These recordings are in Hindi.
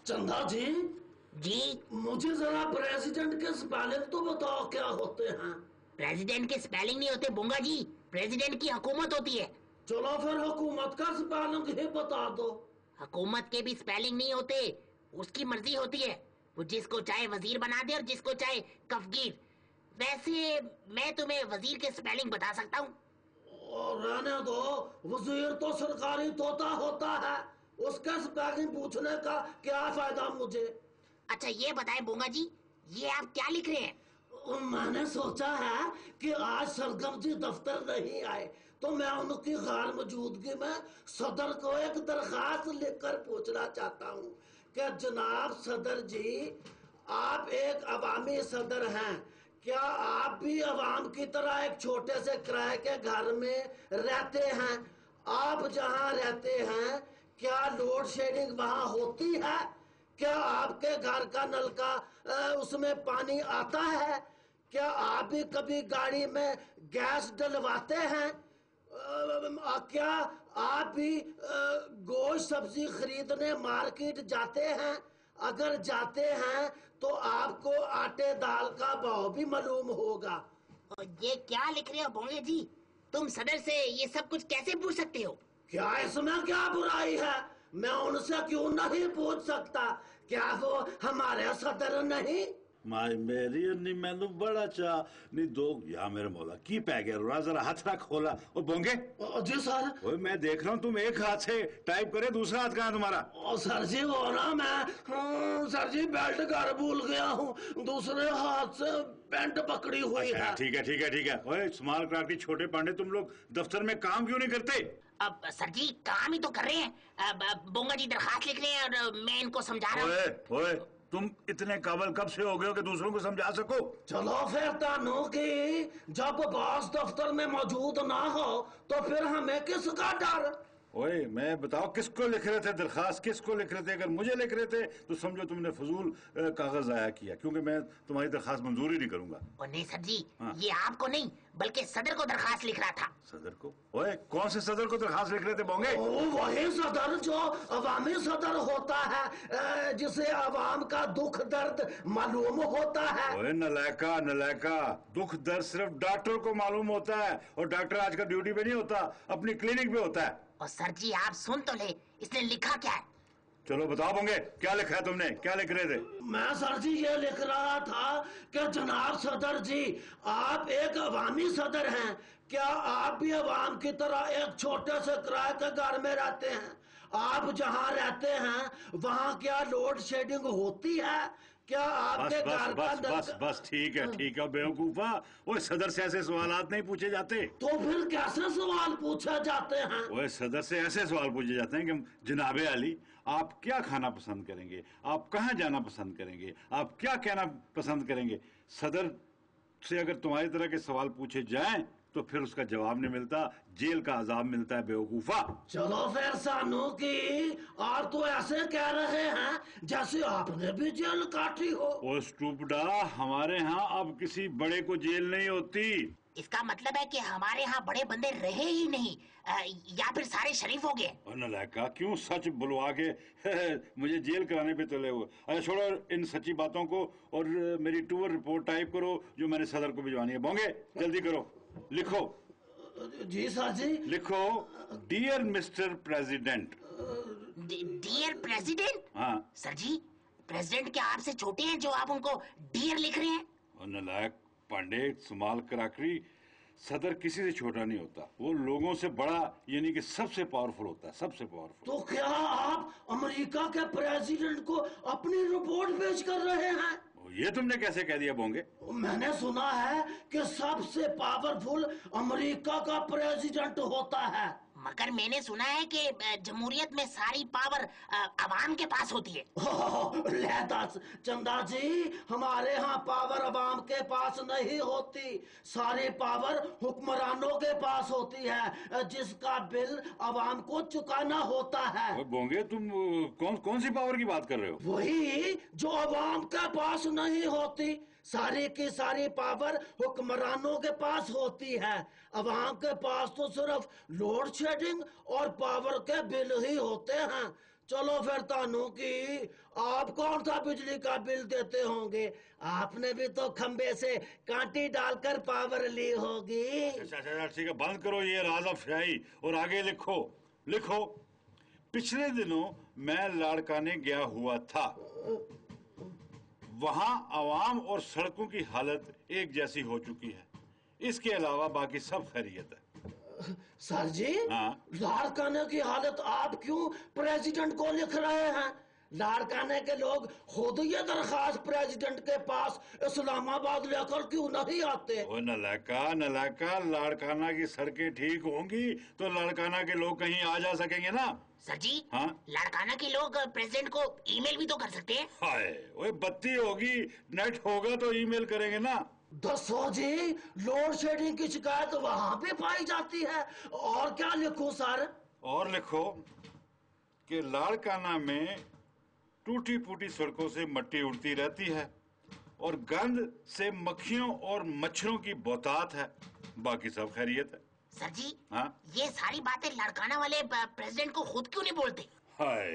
चंदा जी, जी मुझे जरा प्रेसिडेंट के स्पेलिंग तो बताओ क्या होते हैं। प्रेसिडेंट के स्पेलिंग नहीं होते बोंगा जी, प्रेसिडेंट की हुकूमत होती है। चलो फिर हुकूमत का स्पेलिंग ही बता दो। हुकूमत के भी स्पेलिंग नहीं होते, उसकी मर्जी होती है। वो जिसको चाहे वजीर बना दे और जिसको चाहे कफगीर। वैसे मैं तुम्हें वजीर के स्पेलिंग बता सकता हूँ। और रहने दो, वजीर तो सरकारी तोता होता है, उसका स्पेलिंग पूछने का क्या फायदा मुझे। अच्छा ये बताएं बोंगा जी, ये आप क्या लिख रहे हैं? मैंने सोचा है कि आज सरगम जी दफ्तर नहीं आए, तो मैं उनकी गैर मौजूदगी में सदर को एक दरखास्त लिखकर पूछना चाहता हूँ कि जनाब सदर जी, आप एक अवामी सदर हैं, क्या आप भी अवाम की तरह एक छोटे से किराए के घर में रहते हैं? आप जहाँ रहते हैं क्या लोड शेडिंग वहाँ होती है? क्या आपके घर का नलका उसमें पानी आता है? क्या आप भी कभी गाड़ी में गैस डलवाते हैं? क्या आप भी गोश्त सब्जी खरीदने मार्केट जाते हैं? अगर जाते हैं तो आपको आटे दाल का भाव भी मालूम होगा। और ये क्या लिख रहे हो बोंगे जी? तुम सदर से ये सब कुछ कैसे पूछ सकते हो? क्या इसमें क्या बुराई है? मैं उनसे क्यों नहीं पूछ सकता? क्या वो हमारे सदर नहीं? मेरी नहीं मैनू बड़ा चाह नहीं दो या मेरे मौला की पै गया रोना जरा हाथ रख खोला और बोंगे। जी सर। ओए मैं देख रहा हूँ तुम एक हाथ से टाइप करे, दूसरा हाथ कहाँ है तुम्हारा? सर जी वो ना मैं सर जी बेल्ट घर भूल गया हूँ, दूसरे हाथ से पेंट पकड़ी हुई है। ठीक है ठीक है ठीक है। ओए स्मॉल क्राफ्टी छोटे पांडे, तुम लोग दफ्तर में काम क्यों नहीं करते? अब सर जी काम ही तो कर रहे हैं। अब बोंगा जी दरखास्त लिख रहे हैं और मैं इनको समझा रहा हूँ। ओए तुम इतने काबिल कब से हो गए हो कि दूसरों को समझा सको? चलो फिर तानू की जब बॉस दफ्तर में मौजूद ना हो तो फिर हमें किसका डर? ओए मैं बताओ किसको लिख रहे थे दरखास्त, किसको लिख रहे थे? अगर मुझे लिख रहे थे तो समझो तुमने फजूल कागज जाया किया, क्योंकि मैं तुम्हारी दरखास्त मंजूर ही नहीं करूंगा। और नहीं सर जी, हाँ। ये आपको नहीं बल्कि सदर को दरखास्त लिख रहा था। सदर को? ओए कौन से सदर को दरखास्त लिख रहे थे बोंगे? वही सदर जो अवामी सदर होता है, जिसे अवाम का दुख दर्द मालूम होता है। ओए नलायका नलायका, दुख दर्द सिर्फ डॉक्टर को मालूम होता है, और डॉक्टर आजकल ड्यूटी पे नहीं होता, अपनी क्लिनिक पे होता है। और सर जी आप सुन तो ले, इसने लिखा क्या है? चलो बताओ बोंगे क्या लिखा है तुमने, क्या लिख रहे थे? मैं सर जी ये लिख रहा था कि जनाब सदर जी, आप एक अवामी सदर हैं, क्या आप भी अवाम की तरह एक छोटे से किराए के घर में रहते हैं? आप जहां रहते हैं वहां क्या लोड शेडिंग होती है? क्या आपके घर का बस ठीक है बेवकूफा। वो सदर से ऐसे सवालात नहीं पूछे जाते। तो फिर कैसे सवाल पूछे जाते हैं? वो सदर से ऐसे सवाल पूछे जाते हैं कि जनाबे अली, आप क्या खाना पसंद करेंगे, आप कहाँ जाना पसंद करेंगे, आप क्या कहना पसंद करेंगे? सदर से अगर तुम्हारी तरह के सवाल पूछे जाएं तो फिर उसका जवाब नहीं मिलता, जेल का अजाब मिलता है बेवकूफा। चलो फिर सानू की, आप तो ऐसे कह रहे हैं जैसे आपने भी जेल काटी हो। ओ स्टूपिडा, हमारे यहाँ अब किसी बड़े को जेल नहीं होती। इसका मतलब है कि हमारे यहाँ बड़े बंदे रहे ही नहीं, या फिर सारे शरीफ हो गए। नलायका क्यों सच बुलवा के मुझे जेल कराने पे तुले हुए? अच्छा छोड़ो इन सच्ची बातों को और मेरी टूर रिपोर्ट टाइप करो जो मैंने सदर को भिजवानी है। बोंगे जल्दी करो, लिखो। जी सर जी। लिखो, dear mister president. Dear president? हाँ सर जी, प्रेसिडेंट क्या आपसे छोटे हैं जो आप उनको डियर लिख रहे हैं? नलायक पांडे, सुमाल कराकरी, सदर किसी से छोटा नहीं होता, वो लोगों से बड़ा यानी कि सबसे पावरफुल होता है, सबसे पावरफुल। तो क्या आप अमेरिका के प्रेसिडेंट को अपनी रिपोर्ट पेश कर रहे हैं? ये तुमने कैसे कह दिया बोंगे? मैंने सुना है कि सबसे पावरफुल अमेरिका का प्रेसिडेंट होता है। मगर मैंने सुना है कि जमहूरियत में सारी पावर अवाम के पास होती है। चंदा जी, हमारे यहाँ पावर अवाम के पास नहीं होती, सारी पावर हुक्मरानों के पास होती है, जिसका बिल अवाम को चुकाना होता है। बोंगे तुम कौन सी पावर की बात कर रहे हो? वही जो अवाम के पास नहीं होती, सारी की सारी पावर हुक्मरानों के पास होती है। अवाम के पास तो सिर्फ लोड शेडिंग और पावर के बिल ही होते हैं। चलो फिर तानू की आप कौन सा बिजली का बिल देते होंगे? आपने भी तो खंबे से कांटी डालकर पावर ली होगी। अच्छा ठीक है, बंद करो ये राज़अफ़ज़ाई और आगे लिखो। लिखो, पिछले दिनों मैं लाड़काने गया हुआ था। वहां आवाम और सड़कों की हालत एक जैसी हो चुकी है। इसके अलावा बाकी सब खैरियत है। सर जी, हाँ? लाड़काने की हालत आप क्यों प्रेसिडेंट को लिख रहे हैं? लाड़काने के लोग खुद ये दरखास्त प्रेसिडेंट के पास इस्लामाबाद लेकर क्यों नहीं आते? ओ नलायका, लाड़काना की सड़कें ठीक होंगी तो लाड़काना के लोग कहीं आ जा सकेंगे ना। सर जी, हाँ? लाड़काना के लोग प्रेसिडेंट को ईमेल भी तो कर सकते हैं। हाय, ओए बत्ती होगी, नेट होगा तो ईमेल करेंगे ना। दसो जी, लोड शेडिंग की शिकायत वहां पे पाई जाती है। और क्या लिखूं सर? और लिखो कि लाड़काना में टूटी फूटी सड़कों से मट्टी उड़ती रहती है और गंद से मक्खियों और मच्छरों की बहुतायत है। बाकी सब खैरियत है। सर जी, हाँ? ये सारी बातें लाड़काना वाले प्रेसिडेंट को खुद क्यों नहीं बोलते? हाय,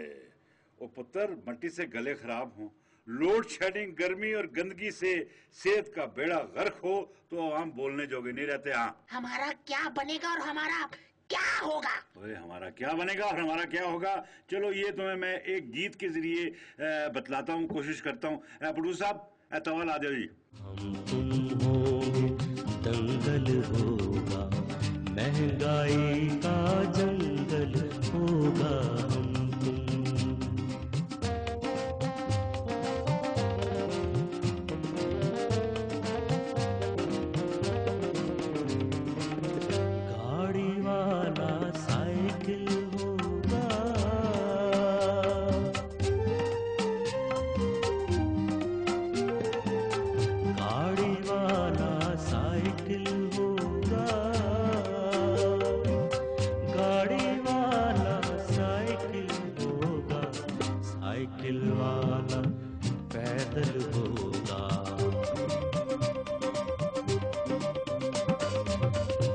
वो पुत्र मट्टी से गले खराब हों, लोड शेडिंग, गर्मी और गंदगी से सेहत का बेड़ा गर्क हो तो आम बोलने जोगे नहीं रहते। हाँ, हमारा क्या बनेगा और हमारा क्या होगा? ओए, हमारा क्या बनेगा और हमारा क्या होगा? चलो ये तुम्हें मैं एक गीत के जरिए बतलाता हूँ, कोशिश करता हूँ। प्रोड्यूसर साहब, तवल आ जाओ जी। हम तुम होंगे, दंगल होगा, महंगाई का जंगल होगा। हम गाड़ी वाला साइकिल होगा, गाड़ी वाला साइकिल होगा, गाड़ी वाला साइकिल होगा, साइकिल वाला पैदल होगा,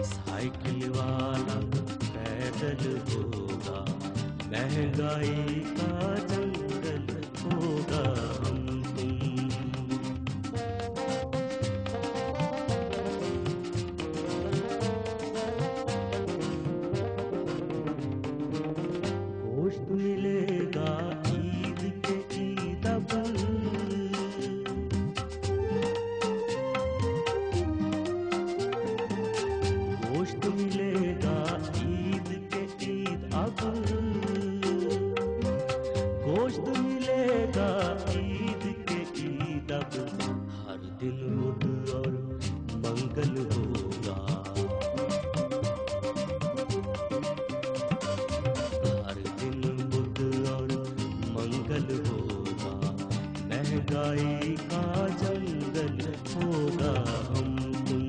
साइकिल वाला पैदल होगा, महंगाई का जंगल होगा। हम तुम गोश्त मिलेगा ईद के ईदबल, गोश्त मिलेगा ईद के ईद अबल, गोश्त मिलेगा ईद के ईद अबल, हर दिन बुध और मंगल होगा, हर दिन बुध और मंगल होगा, महंगाई का जंगल होगा। हम तुम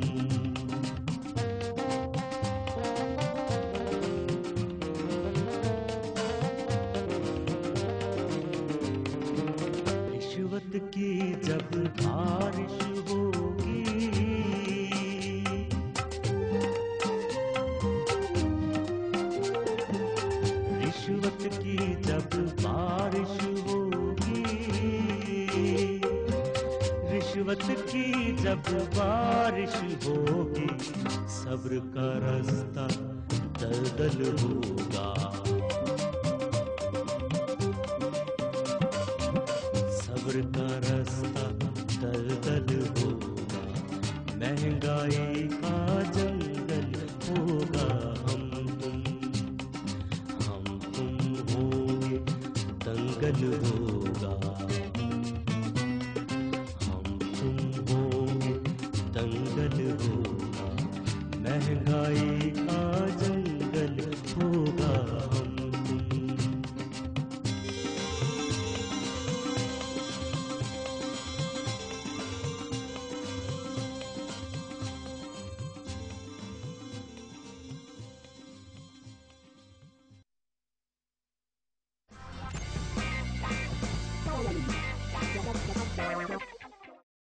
रिश्वत की जब बारिश होगी, रिश्वत की जब बारिश होगी, रिश्वत की जब बारिश होगी, सब्र का रास्ता दलदल होगा, सब्र का रास्ता दलदल होगा, महंगाई का जंगल होगा। हम तुम होंगे, दंगल होगा, हम तुम होंगे, दंगल होगा, महंगाई